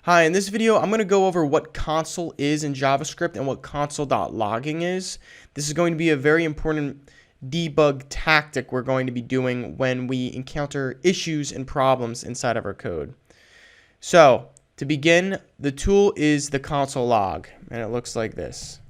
Hi, in this video, I'm going to go over what console is in JavaScript and what console.logging is. This is going to be a very important debug tactic we're going to be doing when we encounter issues and problems inside of our code. So, to begin, the tool is the console log, and it looks like this.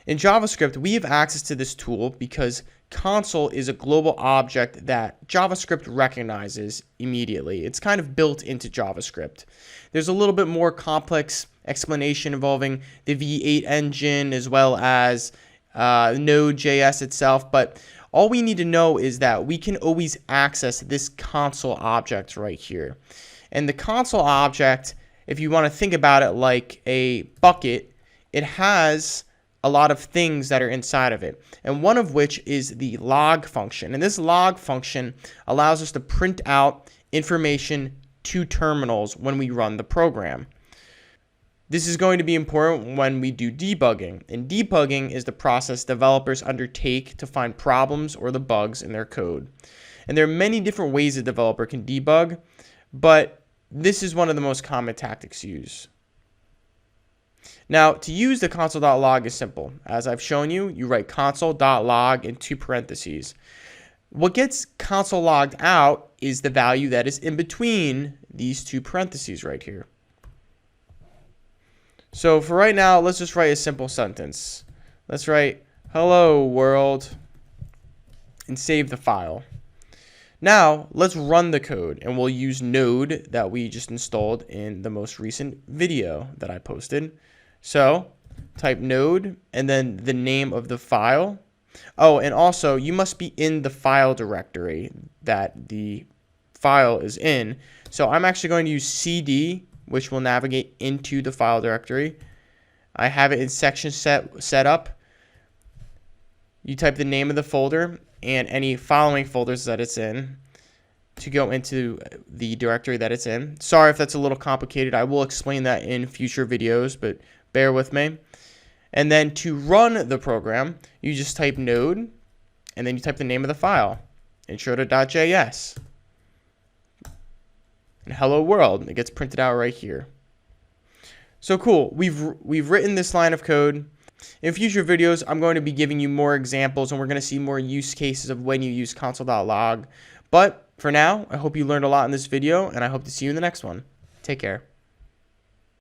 In JavaScript, we have access to this tool because console is a global object that JavaScript recognizes immediately. It's kind of built into JavaScript. There's a little bit more complex explanation involving the V8 engine as well as Node.js itself, but all we need to know is that we can always access this console object right here. And the console object, if you want to think about it like a bucket, it has a lot of things that are inside of it, and one of which is the log function. And this log function allows us to print out information to terminals when we run the program. This is going to be important when we do debugging, and debugging is the process developers undertake to find problems or the bugs in their code. And there are many different ways a developer can debug, but this is one of the most common tactics used. Now, to use the console.log is simple. As I've shown you, you write console.log in 2 parentheses. What gets console logged out is the value that is in between these 2 parentheses right here. So for right now, let's just write a simple sentence. Let's write, "Hello world," and save the file. Now, let's run the code, and we'll use Node that we just installed in the most recent video that I posted. So, type Node, and then the name of the file. Oh, and also, you must be in the file directory that the file is in. So, I'm actually going to use CD, which will navigate into the file directory. I have it in section set up. You type the name of the folder and any following folders that it's in to go into the directory that it's in. Sorry if that's a little complicated. I will explain that in future videos, but bear with me. And then to run the program, you just type node, and then you type the name of the file, intro.js. And hello world, it gets printed out right here. So cool, we've written this line of code. In future videos, I'm going to be giving you more examples, and we're going to see more use cases of when you use console.log. But for now, I hope you learned a lot in this video, and I hope to see you in the next one. Take care.